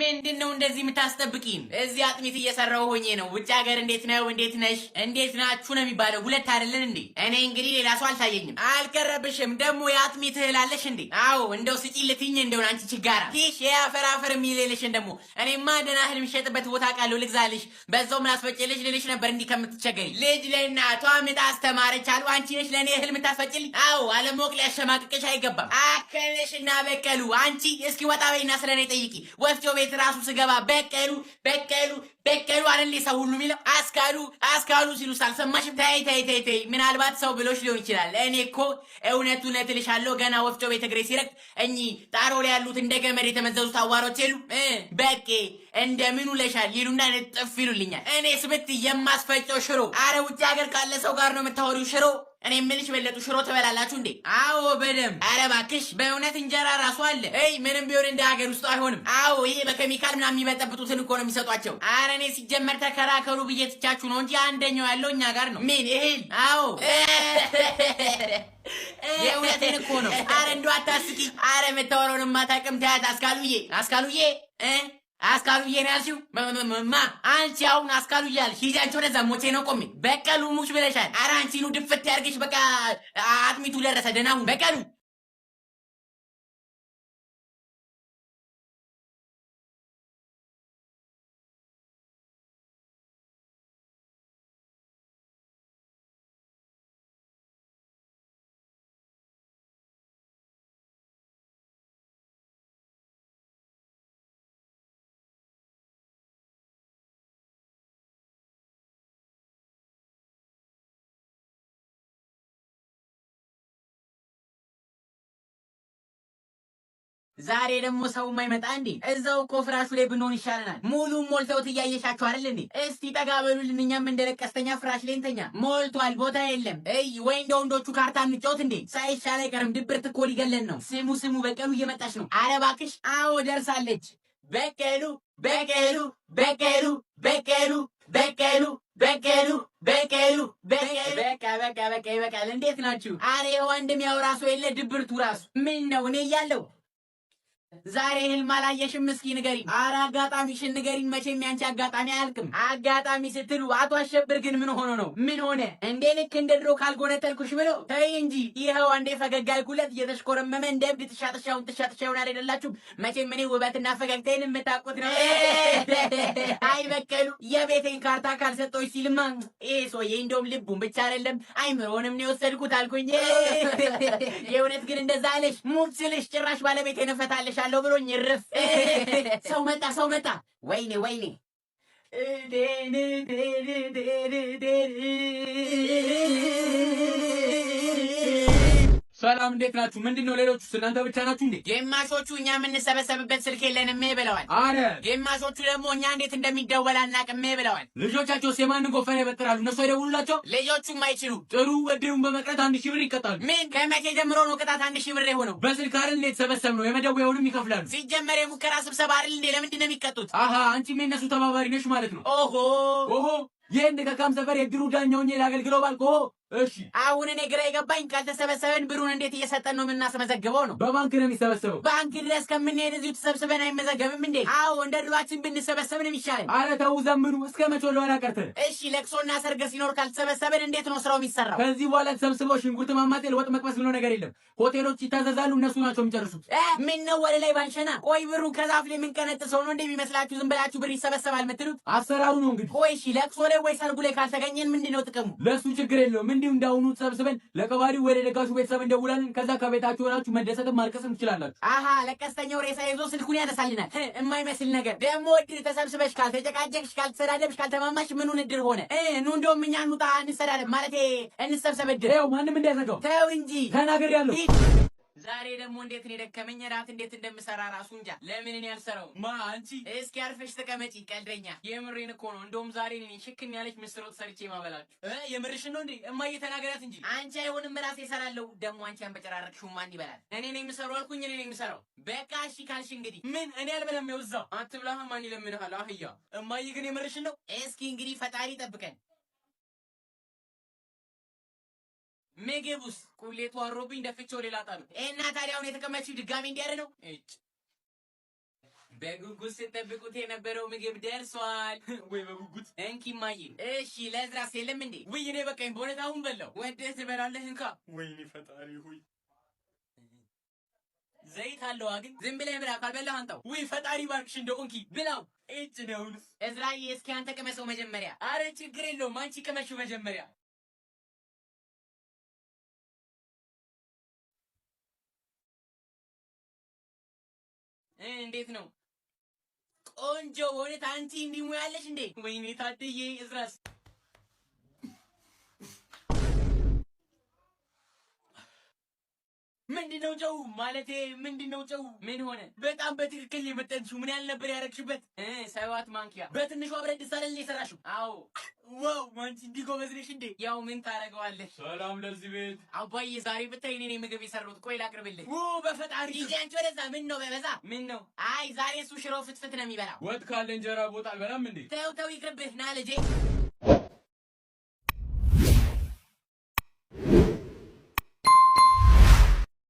ምንድነው እንደዚህ የምታስጠብቂን? እዚህ አጥሚት እየሰራው ሆኜ ነው። ውጭ ሀገር እንዴት ነው? እንዴት ነሽ? እንዴት ናችሁ ነው የሚባለው። ሁለት አይደለን እንዴ? እኔ እንግዲህ ሌላ ሰው አልታየኝም። አልቀረብሽም ደግሞ የአጥሚት እህል አለሽ እንዴ? አዎ እንደው ስጪ ልትይኝ እንደሆነ አንቺ ችጋራ ቲሽ የአፈራፈር የሚልልሽን ደግሞ እኔማ ደህና እህል የሚሸጥበት ቦታ ቃለው ልግዛልሽ፣ በዛው ምን አስፈጭልሽ ልልሽ ነበር እንዲህ ከምትቸገሪ። ልጅ ለእናቷ ምጥ አስተማረች አሉ። አንቺ ነሽ ለእኔ እህል የምታስፈጭልኝ? አዎ አለሞቅ ሊያሸማቅቅሽ አይገባም። አከልሽና በቀሉ አንቺ እስኪ ወጣ በይና ስለኔ ጠይቂ። ወፍጮ ቤት ራሱ ስገባ በቀሉ በቀሉ በቀሉ አይደል ሰው ሁሉ የሚለው አስካሉ ሲሉ ሳልሰማሽም? ተይ ምናልባት ሰው ብሎሽ ሊሆን ይችላል። እኔ እኮ እውነቱን እልሻለሁ ገና ወፍጮ ቤት እግሬ ሲረግጥ እኚህ ጣሮ ላይ ያሉት እንደ ገመድ የተመዘዙት አዋሮች የሉ በቄ እንደምን ውለሻል ይሉና ጥፍ ይሉልኛል። እኔ ስብት የማስፈጨው ሽሮ። አረ ውጭ ሀገር ካለ ሰው ጋር ነው የምታወሪው ሽሮ። እኔ የምልሽ በለጡ ሽሮ ትበላላችሁ እንዴ? አዎ በደምብ። አረ እባክሽ በእውነት እንጀራ ራሱ አለ። ምንም ቢሆን እንደ ሀገር ውስጥ አይሆንም። አዎ ይሄ በኬሚካል ምናምን የሚበጠብጡትን እኮ ነው የሚሰጧቸው። አረ እኔ ሲጀመር ተከራከሩ ብዬ ትቻችሁ ነው እንጂ አንደኛው ያለው እኛ ጋር ነው። ምን እህል? አዎ የእውነቴን እኮ ነው። አረ እንደው አታስቂ። አረ የምታወራውንማ ታውቅም። ታያት አስካሉዬ አስካሉዬ ነው ያልሽው? ማ አንቺ አሁን አስካሉዬ አልሽ? ሂጂ አንቺ ወደዛ። ሞቼ ነው ቆሜ። በቀሉ ሙሽ ብለሻል። ኧረ አንቺ ኑ ድፍት ያርግሽ። በቃ አጥሚቱ ደረሰ። ደህና ሁን በቀሉ። ዛሬ ደግሞ ሰው የማይመጣ እንዴ? እዛው እኮ ፍራሹ ላይ ብንሆን ይሻለናል። ሙሉም ሞልተውት እያየሻችሁ አይደል እንዴ? እስቲ ጠጋ በሉልን፣ እኛም እንደለቀስተኛ ፍራሽ ላይ እንተኛ። ሞልቷል፣ ቦታ የለም። ወይ እንደ ወንዶቹ ካርታ እንጫወት እንዴ? ሳይሻል አይቀርም። ድብርት እኮ ሊገለን ነው። ስሙ በቀሉ እየመጣች ነው። አረ እባክሽ። አዎ ደርሳለች። በቀሉ በቀሉ በቀሉ በቀሉ በቀሉ በቀሉ በቀሉ በቃ ይበቃል። እንዴት ናችሁ? አሬ ወንድም ያው ራሱ የለ ድብርቱ ራሱ ምን ነው እኔ እያለሁ ዛሬ ህልም አላየሽም? እስኪ ንገሪኝ። ኧረ አጋጣሚሽን ንገሪኝ። መቼም ያንቺ አጋጣሚ አያልቅም። አጋጣሚ ስትሉ አቶ አሸብር ግን ምን ሆኖ ነው? ምን ሆነ እንዴ? ልክ እንደ ድሮ ካልጎነተልኩሽ ብሎ ተይ እንጂ። ይኸው አንዴ ፈገግ አልኩለት እየተሽኮረመመ እንደ እብድ ትሻጥሻውን አይደላችሁም? መቼም እኔ ውበትና ፈገግታዬን የምታውቁት ነው። አይበቀሉ የቤቴን ካርታ ካልሰጠሁሽ ሲልማ ይሄ ሰውዬ እንደውም ልቡን ብቻ አይደለም አይምሮንም ነው የወሰድኩት አልኩኝ። የእውነት ግን እንደዛ አለሽ? ሙት ስልሽ ጭራሽ ባለቤቴን እፈታለሽ አለው ብሎኝ ይርፍ። ሰው መጣ። ወይኔ ሰላም እንዴት ናችሁ? ምንድነው ሌሎቹስ እናንተ ብቻ ናችሁ እንዴ? ግማሾቹ እኛ የምንሰበሰብበት ስልክ የለንም ብለዋል። አረ ግማሾቹ ደግሞ እኛ እንዴት እንደሚደወል አናውቅም ብለዋል። ልጆቻቸውስ የማንን ጎፈሬ ይበጥራሉ? እነሱ አይደውሉላቸው? ልጆቹም አይችሉ። ጥሩ እድሩን በመቅረት 1000 ብር ይቀጣሉ። ምን ከመቼ ጀምሮ ነው ቅጣት 1000 ብር የሆነው? በስልክ አይደል እንዴ የተሰበሰብነው? የመደወያውንም ይከፍላሉ። ሲጀመር የሙከራ ስብሰባ አይደል እንዴ? ለምንድን ነው የሚቀጡት? አሃ አንቺም የእነሱ ተባባሪ ነሽ ማለት ነው። ኦሆ ይህን ከካም ሰፈር የድሩ ዳኛውን ላገልግለው ባልኮ። እሺ አሁን እኔ ግራ የገባኝ ካልተሰበሰበን ብሩን እንዴት እየሰጠን ነው የምናስመዘግበው ነው? በባንክ ነው የሚሰበሰበው። ባንክ ድረስ ከምንሄድ እዚሁ ተሰብስበን አይመዘገብም እንዴ? አዎ እንደ ድሯችን ብንሰበሰብን የሚሻለን። አረ ተው ዘምኑ። እስከ መቼ ለኋላ ቀርተን? እሺ ለቅሶና ሰርግ ሲኖር ካልተሰበሰበን እንዴት ነው ስራው የሚሰራው? ከዚህ በኋላ ተሰብስበው ሽንኩርት ማማጤል፣ ወጥ መቅመስ ብሎ ነገር የለም። ሆቴሎች ይታዘዛሉ፣ እነሱ ናቸው የሚጨርሱት። ምን ነው ወደ ላይ ባንሸና? ቆይ ብሩን ከዛፍ ላይ የምንቀነጥሰው ነው እንደሚመስላችሁ? ዝም ብላችሁ ብር ይሰበሰባል የምትሉት? አሰራሩ ነው እንግዲህ። ቆይ እሺ ለቅሶ ላይ ወይ ሰርጉ ላይ ካልተገኘን ምንድነው ጥቅሙ? ለሱ ችግር የለውም። እንዲሁ እንዳሁኑ ተሰብስበን ለቀባሪው ወደ ደጋሹ ቤተሰብ እንደውላለን። ከዛ ከቤታችሁ ሆናችሁ መደሰትም ማልቀስም ትችላላችሁ። አሃ ለቀስተኛው ሬሳ ይዞ ስልኩን ያነሳልናል። እማይመስል ነገር ደግሞ። እድር ተሰብስበሽ ካልተጨቃጨቅሽ፣ ካልተሰዳደብሽ፣ ካልተማማሽ ምኑን እድር ሆነ? ኑ እንደውም እኛ እንውጣ፣ እንሰዳደብ ማለቴ እንሰብሰብ እድር። ይኸው ማንም እንዳይዘጋው ተው እንጂ ተናግሬያለሁ። ዛሬ ደግሞ እንዴት ነው የደከመኝ። ራት እንዴት እንደምሰራ ራሱ እንጃ። ለምን እኔ አልሰራው? ማ አንቺ እስኪ አርፈሽ ተቀመጪ ቀልደኛ። የምሬን እኮ ነው። እንደውም ዛሬ እኔ ሽክን ያለች ምስር ወጥ ሰርቼ ማበላችሁ። የምርሽን ነው እንዴ? እማዬ ተናገራት እንጂ። አንቺ አይሆንም ራሴ እሰራለሁ። ደግሞ አንቺ አንበጨራረቅሽው ማን ይበላል? እኔ ነኝ የምሰራው አልኩኝ። እኔ ነኝ የምሰራው። በቃ እሺ ካልሽ እንግዲህ ምን እኔ አልበላም። ያውዛው አትብላህ። ማን ይለምንሃል? አህያ። እማዬ ግን የምርሽን ነው? እስኪ እንግዲህ ፈጣሪ ጠብቀን። ምግቡስ ቁሌቱ አሮብኝ ደፍቼው ሌላ ጣሉ። እና ታዲያ አሁን የተቀመጥሽው ድጋሚ እንዲያር ነው? በጉጉት ስትጠብቁት የነበረው ምግብ ደርሷል። ወይ በጉጉት እንኪ እማዬ። እሺ ለእዝራስ የለም እንዴ? ውይ እኔ በቃኝ በእውነት አሁን በላው። ወደህ ትበላለህ እንካ። ወይኔ ፈጣሪ ሆይ ዘይት አለዋ ግን ዝም ብለህ ብላ፣ ካልበላህ አንተው። ውይ ፈጣሪ ባርክሽ እንደው እንኪ ብላው። እጭ ነውንስ እዝራዬ እስኪ አንተ ቅመሰው መጀመሪያ። አረ ችግር የለውም አንቺ ቅመሽው መጀመሪያ። እንዴት ነው? ቆንጆ በእውነት አንቺ እንዲህ ሙያለሽ እንዴ? ወይኔ ታድዬ እዝራስ ምንድነው ጨው ማለቴ ምንድነው ጨው? ምን ሆነ? በጣም በትክክል የመጠንሽው። ምን ያህል ነበር ያረግሽበት? 7 ማንኪያ። በትንሿ ብረት ድስት አይደል የሰራሽው? አዎ። ዋው አንቺ እንዲህ ጎበዝ ነሽ እንዴ? ያው ምን ታረገዋለህ? ሰላም ለዚህ ቤት። አባዬ ዛሬ ብታይ እኔ ነኝ ምግብ የሰራሁት። ቆይ ላቅርብልህ። በፈጣሪ ሂጂ አንቺ ወደዛ። ምን ነው በበዛ? ምን ነው? አይ ዛሬ እሱ ሽሮ ፍትፍት ነው የሚበላው። ወጥ ካለ እንጀራ ቦጥ አልበላም እንዴ? ተው ይቅርብህ። ና ልጄ